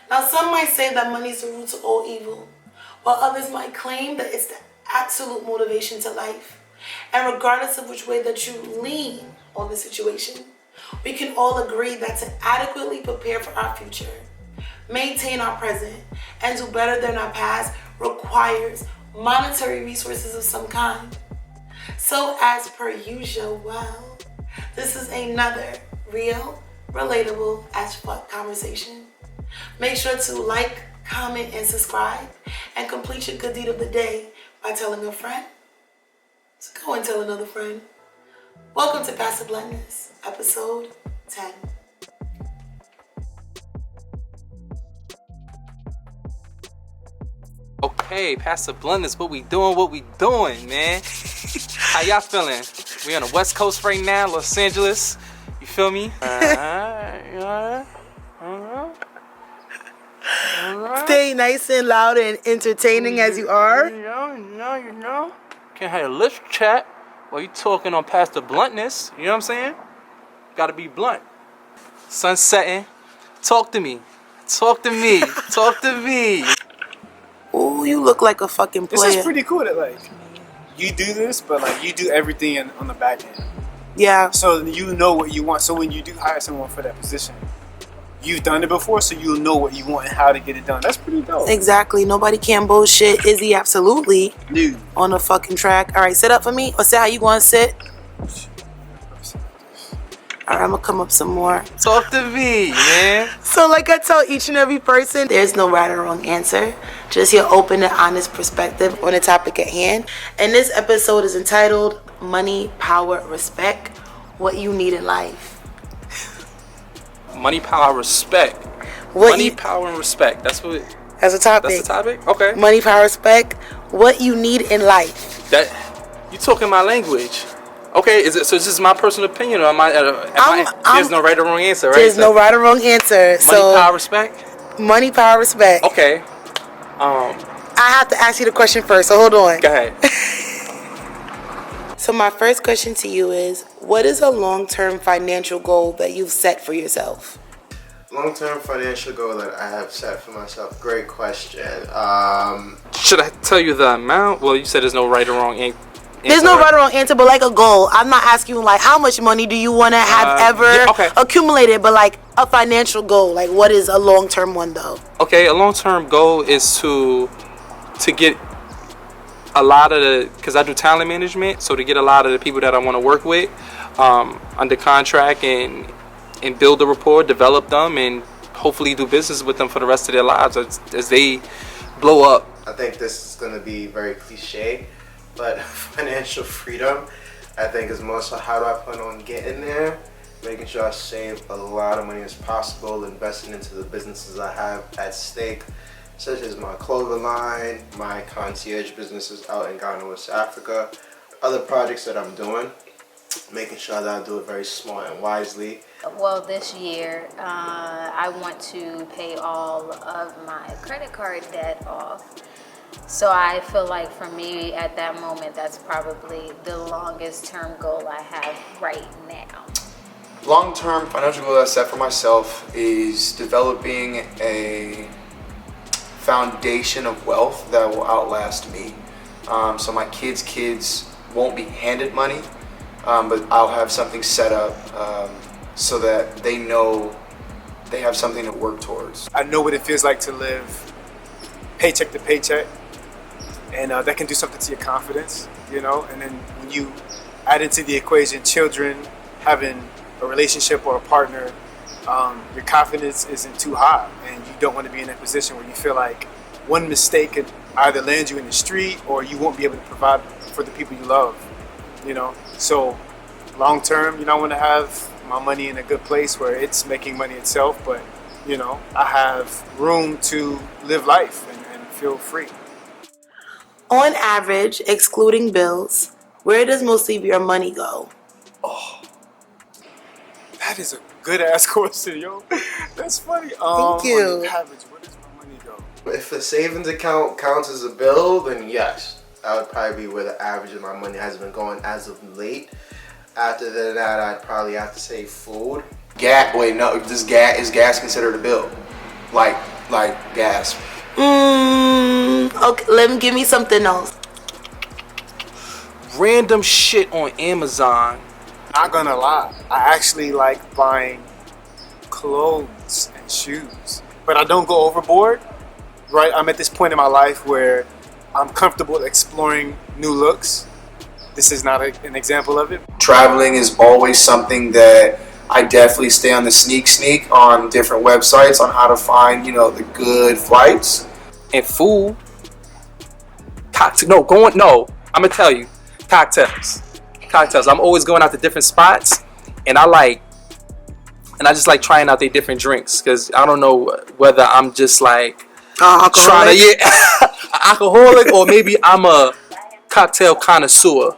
Now, some might say that money is the root of all evil, while others might claim that it's the absolute motivation to life. And regardless of which way that you lean on the situation, we can all agree that to adequately prepare for our future, maintain our present, and do better than our past requires monetary resources of some kind. So as per usual, this is another real, relatable as fuck conversation. Make sure to like, comment, and subscribe, and complete your good deed of the day by telling a friend. So go and tell another friend. Welcome to Pass The Bluntness, episode 10. Okay, Pass The Bluntness, what we doing, man? How y'all feeling? We on the West Coast right now, Los Angeles. You feel me? Stay nice and loud and entertaining as you are. You know. Can't have a lift chat while you talking on Pass The Bluntness. You know what I'm saying? Gotta be blunt. Sun setting. Talk to me. Talk to me. Ooh, you look like a fucking player. This is pretty cool that like you do this, but like you do everything on the back end. Yeah. So you know what you want. So when you do hire someone for that position, you've done it before, so you'll know what you want and how to get it done. That's pretty dope. Exactly. Nobody can bullshit Izzy absolutely. Dude. On the fucking track. All right, sit up for me. Or say how you going to sit. All right, I'm going to come up some more. Talk to me, man. So like I tell each and every person, there's no right or wrong answer. Just your open and honest perspective on the topic at hand. And this episode is entitled Money, Power, Respect. What you need in life. Money, power, respect. Power, and respect. That's a topic? That's the topic? Okay. Money, power, respect. What you need in life. That you talking my language. Okay, is it so? This is my personal opinion, or there's no right or wrong answer, right? There's no right or wrong answer. Money, power, respect. Money, power, respect. Okay. I have to ask you the question first, so hold on. Go ahead. So my first question to you is, what is a long-term financial goal that you've set for yourself? Long-term financial goal that I have set for myself. Great question. Should I tell you the amount? Well, you said there's no right or wrong answer. There's no right or wrong answer, but like a goal. I'm not asking you like how much money do you want to have accumulated, but like a financial goal. Like what is a long-term one though? Okay, a long-term goal is to get a lot of the, because I do talent management, so to get a lot of the people that I want to work with under contract and build a rapport, develop them, and hopefully do business with them for the rest of their lives as they blow up. I think this is going to be very cliche, but financial freedom, I think, is more so how do I plan on getting there, making sure I save a lot of money as possible, investing into the businesses I have at stake, such as my clothing line, my concierge businesses out in Ghana, West Africa, other projects that I'm doing, making sure that I do it very smart and wisely. Well, this year, I want to pay all of my credit card debt off. So I feel like for me at that moment, that's probably the longest term goal I have right now. Long-term financial goal that I set for myself is developing a foundation of wealth that will outlast me. So my kids won't be handed money, but I'll have something set up so that they know they have something to work towards. I know what it feels like to live paycheck to paycheck, and that can do something to your confidence, you know. And then when you add into the equation children, having a relationship or a partner, your confidence isn't too high, and you don't want to be in that position where you feel like one mistake could either land you in the street or you won't be able to provide for the people you love, you know. So long term, you know, I want to have my money in a good place where it's making money itself, but you know, I have room to live life and feel free. On average, excluding bills, where does most of your money go? Oh, that is a good ass question, yo. That's funny. Thank you. On average, where does my money go? If a savings account counts as a bill, then yes, that would probably be where the average of my money has been going as of late. After that, I'd probably have to say food. Is gas considered a bill? Like, like gasp. Okay, give me something else. Random shit on Amazon. Not gonna lie, I actually like buying clothes and shoes, but I don't go overboard. Right, I'm at this point in my life where I'm comfortable exploring new looks. This is not an example of it. Traveling is always something that I definitely stay on the sneak on different websites on how to find, the good flights. And food. I'm gonna tell you. Cocktails. I'm always going out to different spots, and I just like trying out their different drinks, because I don't know whether I'm just like trying to alcoholic, or maybe I'm a cocktail connoisseur.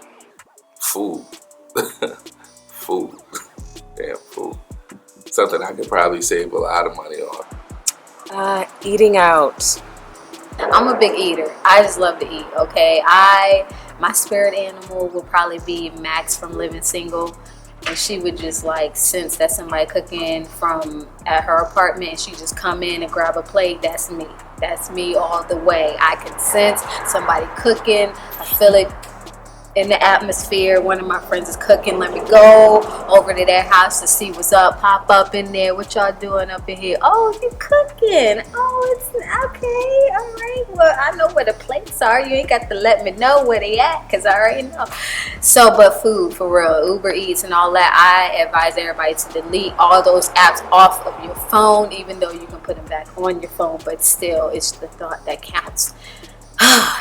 Food. Food. Damn, food. Something I could probably save a lot of money on. Eating out. I'm a big eater. I just love to eat, okay? My spirit animal will probably be Max from Living Single. And she would just sense that somebody cooking from at her apartment, and she just come in and grab a plate. That's me. That's me all the way. I can sense somebody cooking. I feel it in the atmosphere. One of my friends is cooking. Let me go over to their house to see what's up. Pop up in there. What y'all doing up in here? Oh, you cooking. Oh, it's okay. All right. Well, I know where the plates are. You ain't got to let me know where they at, because I already know. So, but food, for real. Uber Eats and all that. I advise everybody to delete all those apps off of your phone, even though you can put them back on your phone. But still, it's the thought that counts.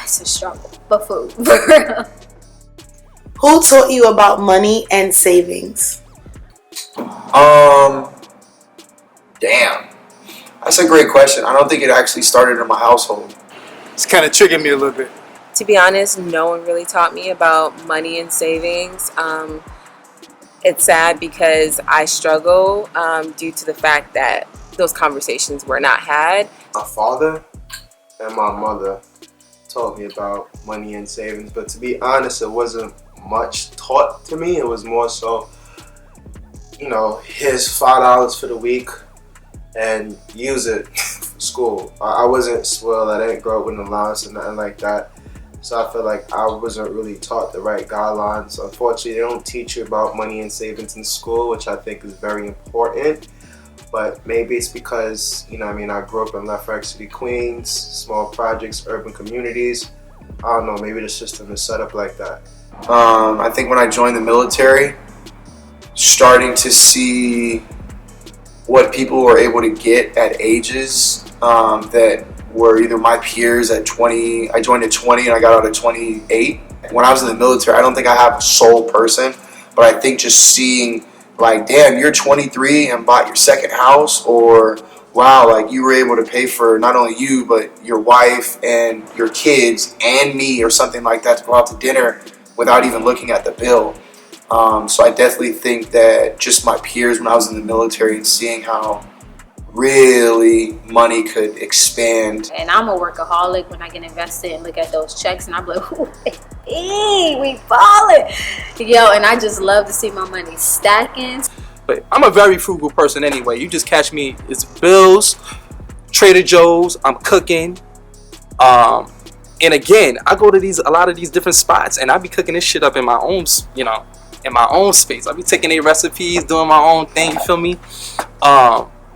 It's a struggle. But food, for real. Who taught you about money and savings? Damn. That's a great question. I don't think it actually started in my household. It's kind of triggered me a little bit. To be honest, no one really taught me about money and savings. It's sad because I struggle due to the fact that those conversations were not had. My father and my mother taught me about money and savings, but to be honest, it wasn't much taught to me. It was more so, here's $5 for the week and use it for school. I wasn't spoiled. I didn't grow up with an allowance or nothing like that. So I feel like I wasn't really taught the right guidelines. Unfortunately, they don't teach you about money and savings in school, which I think is very important. But maybe it's because, I grew up in Left Rack City, Queens, small projects, urban communities. I don't know, maybe the system is set up like that. I think when I joined the military, starting to see what people were able to get at ages that were either my peers at 20. I joined at 20 and I got out at 28. When I was in the military, I don't think I have a sole person, but I think just seeing damn, you're 23 and bought your second house, or wow, you were able to pay for not only you, but your wife and your kids and me or something like that to go out to dinner without even looking at the bill. So I definitely think that just my peers when I was in the military and seeing how really money could expand. And I'm a workaholic when I get invested and look at those checks, and I'm like, ooh, we ballin'. And I just love to see my money stacking. But I'm a very frugal person anyway. You just catch me, it's bills, Trader Joe's, I'm cooking. And again, I go to a lot of these different spots, and I be cooking this shit up in my own, in my own space. I be taking their recipes, doing my own thing. You feel me?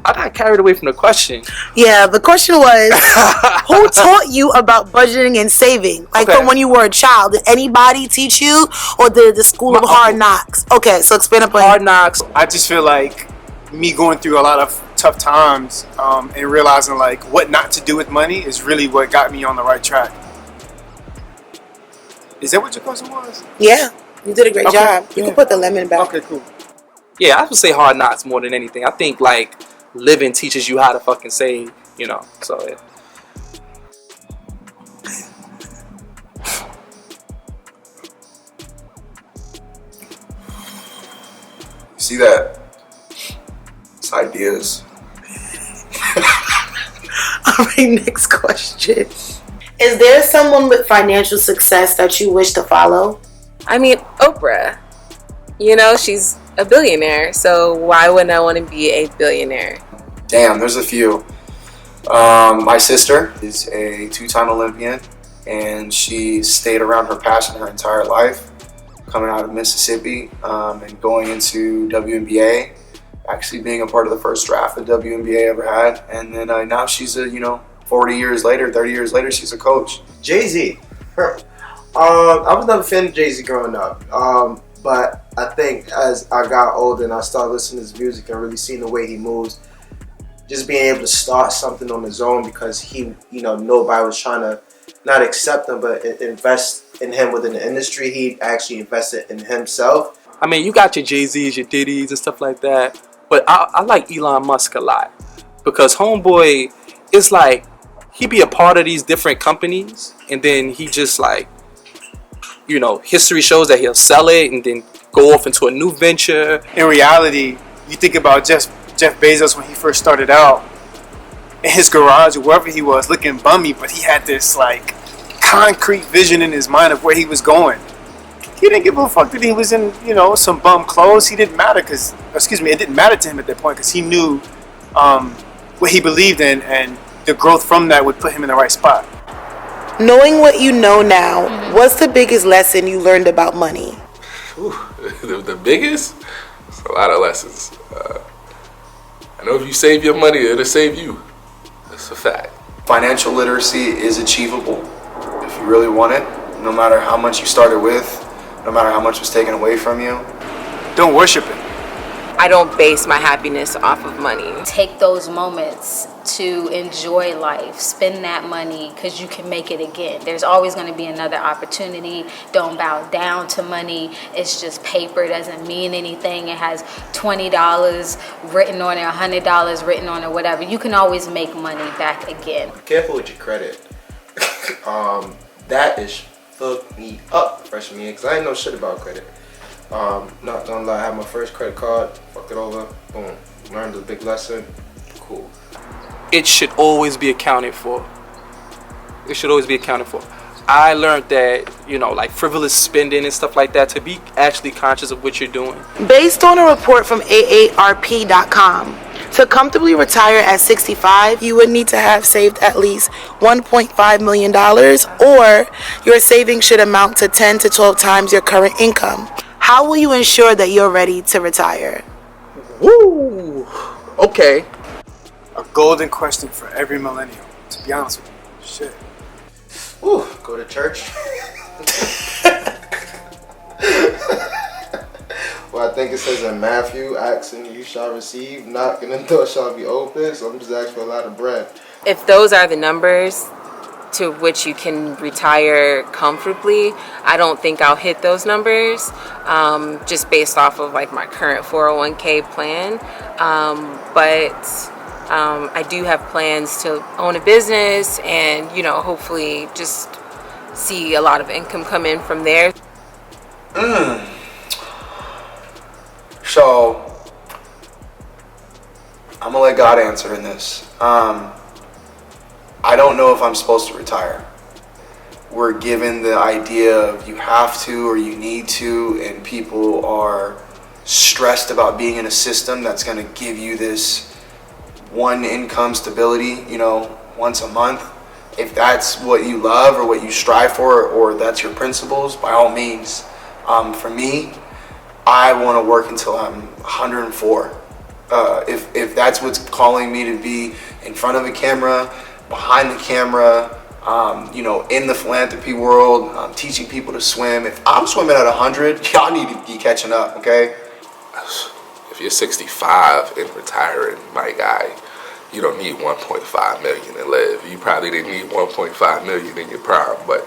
I got carried away from the question. Yeah, the question was, who taught you about budgeting and saving? From when you were a child, did anybody teach you, or did the school of hard knocks? Okay, so expand upon Hard knocks. I just feel like me going through a lot of tough times and realizing what not to do with money is really what got me on the right track. Is that what your question was? Yeah, you did a great job. You can put the lemon back. Okay, cool. Yeah, I would say hard knocks more than anything. I think living teaches you how to fucking save, so yeah. See that? It's ideas. All right, next question. Is there someone with financial success that you wish to follow? I mean, Oprah. She's a billionaire, so why wouldn't I want to be a billionaire? Damn, there's a few. My sister is a two-time Olympian, and she stayed around her passion her entire life, coming out of Mississippi and going into WNBA, actually being a part of the first draft that WNBA ever had. And then now she's 40 years later, 30 years later, she's a coach. Jay-Z. I was never a fan of Jay-Z growing up. But I think as I got older and I started listening to his music and really seeing the way he moves, just being able to start something on his own because he, nobody was trying to not accept him, but invest in him within the industry. He actually invested in himself. I mean, you got your Jay-Z's, your Diddy's and stuff like that. But I like Elon Musk a lot because homeboy is like, he be a part of these different companies and then he just like, history shows that he'll sell it and then go off into a new venture. In reality, you think about Jeff Bezos when he first started out in his garage or wherever he was, looking bummy, but he had this like concrete vision in his mind of where he was going. He didn't give a fuck that he was in, some bum clothes. It didn't matter to him at that point because he knew what he believed in, and the growth from that would put him in the right spot. Knowing what you know now, what's the biggest lesson you learned about money? Ooh, the biggest? It's a lot of lessons. I know if you save your money, it'll save you. That's a fact. Financial literacy is achievable if you really want it, no matter how much you started with, no matter how much was taken away from you. Don't worship it. I don't base my happiness off of money. Take those moments to enjoy life. Spend that money because you can make it again. There's always going to be another opportunity. Don't bow down to money. It's just paper. It doesn't mean anything. It has $20 written on it, $100 written on it, whatever. You can always make money back again. Careful with your credit. That is fucked me up freshman year because I didn't know shit about credit. Not gonna lie, I had my first credit card, fucked it over, boom. Learned a big lesson, cool. It should always be accounted for. It should always be accounted for. I learned that, like frivolous spending and stuff like that, to be actually conscious of what you're doing. Based on a report from AARP.com, to comfortably retire at 65, you would need to have saved at least $1.5 million, or your savings should amount to 10 to 12 times your current income. How will you ensure that you're ready to retire? Woo! Okay. A golden question for every millennial, to be honest with you. Shit. Woo, go to church. Well, I think it says in Matthew, asking you shall receive, knocking and the door shall be open. So I'm just asking for a lot of bread. If those are the numbers to which you can retire comfortably, I don't think I'll hit those numbers, just based off of like my current 401k plan. But I do have plans to own a business and, hopefully just see a lot of income come in from there. So, I'm gonna let God answer in this. I don't know if I'm supposed to retire. We're given the idea of you have to or you need to, and people are stressed about being in a system that's gonna give you this one income stability, once a month. If that's what you love or what you strive for, or that's your principles, by all means. For me, I want to work until I'm 104. If that's what's calling me to be in front of a camera, behind the camera, in the philanthropy world, teaching people to swim. If I'm swimming at 100, y'all need to be catching up, okay? If you're 65 and retiring, my guy, you don't need 1.5 million to live. You probably didn't need 1.5 million in your prime, but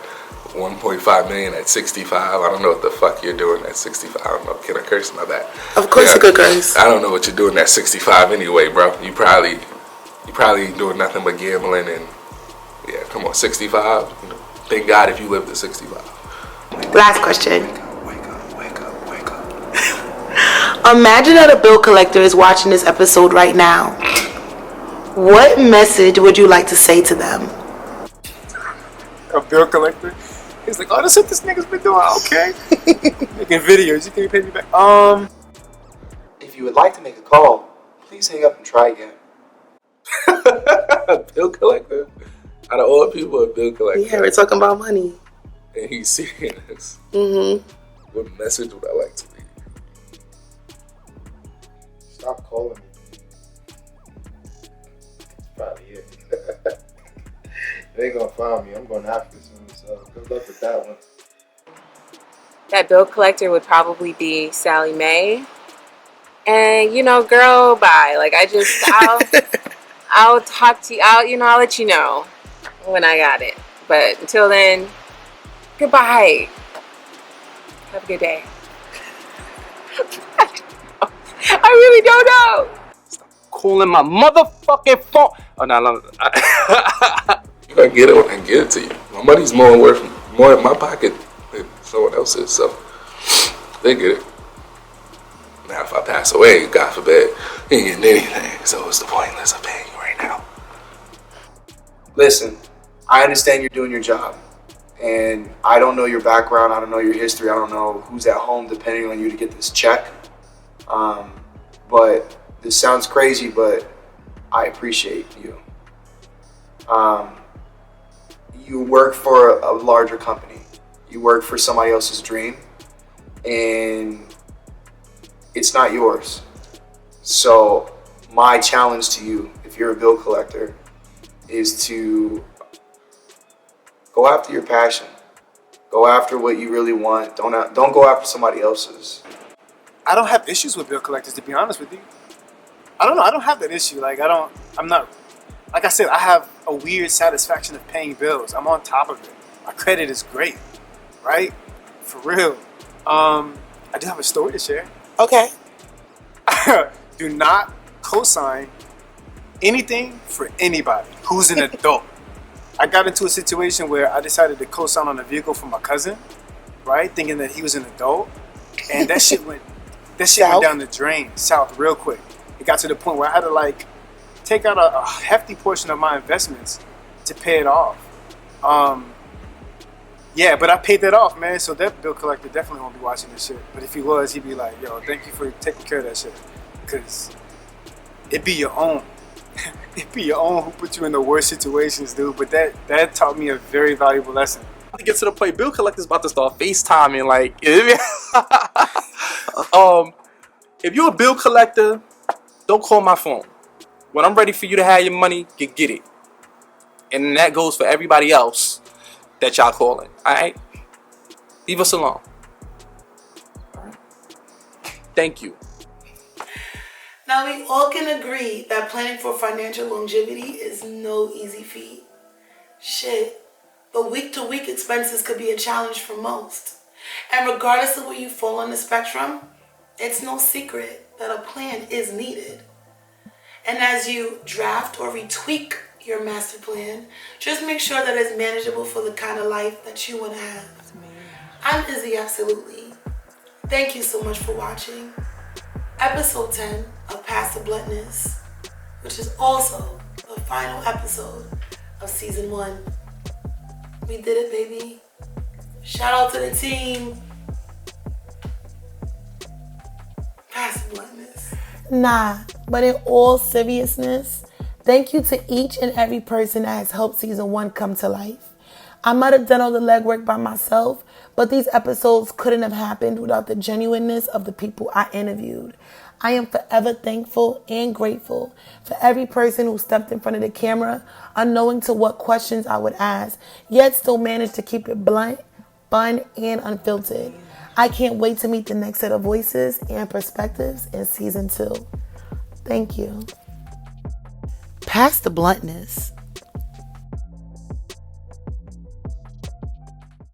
1.5 million at 65, I don't know what the fuck you're doing at 65. I don't know, can I curse? My bad. Of course you could curse. I don't know what you're doing at 65 anyway, bro. You probably ain't doing nothing but gambling and, yeah, come on, 65. Thank God if you live to 65. Last question. Wake up. Imagine that a bill collector is watching this episode right now. What message would you like to say to them? A bill collector? He's like, oh, that's what this nigga's been doing. Okay. Making videos. You can't pay me back. If you would like to make a call, please hang up and try again. A bill collector? Out of all people, a bill collector. Yeah, we're talking about money. And he's seeing this. Mm-hmm. What message would I like to leave? Stop calling me. Probably it. They ain't gonna find me. I'm going after soon, so good luck with that one. That bill collector would probably be Sally Mae. And, you know, girl, bye. Like, I'll talk to you. I'll let you know when I got it. But until then, goodbye. Have a good day. I really don't know. Calling my motherfucking phone. Oh, no. I get it when I get it to you. My money's more in my pocket than someone else's, so they get it. Now, if I pass away, God forbid, you ain't getting anything. So what's the pointless of paying you right now? Listen, I understand you're doing your job, and I don't know your background. I don't know your history. I don't know who's at home depending on you to get this check. But this sounds crazy, but I appreciate you. You work for a larger company. You work for somebody else's dream, and it's not yours. So my challenge to you, if you're a bill collector, is to go after your passion. Go after what you really want. Don't go after somebody else's. I don't have issues with bill collectors, to be honest with you. I don't know. I don't have that issue. Like, like I said, I have a weird satisfaction of paying bills. I'm on top of it. My credit is great, right? For real. I do have a story to share. Okay. Do not co-sign anything for anybody who's an adult. I got into a situation where I decided to co-sign on a vehicle for my cousin, right? Thinking that he was an adult. And that shit went down the drain, south real quick. It got to the point where I had to take out a hefty portion of my investments to pay it off. Yeah, but I paid that off, man. So that bill collector definitely won't be watching this shit. But if he was, he'd be like, yo, thank you for taking care of that shit. Because it be your own. It be your own who put you in the worst situations, dude. But that taught me a very valuable lesson. To get to the point, bill collectors about to start FaceTiming. Like, if you're a bill collector, don't call my phone. When I'm ready for you to have your money, get it. And that goes for everybody else that y'all calling. Alright? Leave us alone. Alright? Thank you. Now, we all can agree that planning for financial longevity is no easy feat. Shit. But week-to-week expenses could be a challenge for most. And regardless of where you fall on the spectrum, it's no secret that a plan is needed. And as you draft or retweak your master plan, just make sure that it's manageable for the kind of life that you want to have. I'm Izzy, absolutely. Thank you so much for watching episode 10 of Pass The Bluntness, which is also the final episode of season 1. We did it, baby. Shout out to the team. Pass The Bluntness. Nah, but in all seriousness, thank you to each and every person that has helped season 1 come to life. I might have done all the legwork by myself, but these episodes couldn't have happened without the genuineness of the people I interviewed. I am forever thankful and grateful for every person who stepped in front of the camera, unknowing to what questions I would ask, yet still managed to keep it blunt, fun, and unfiltered. I can't wait to meet the next set of voices and perspectives in season 2. Thank you. Pass the Bluntness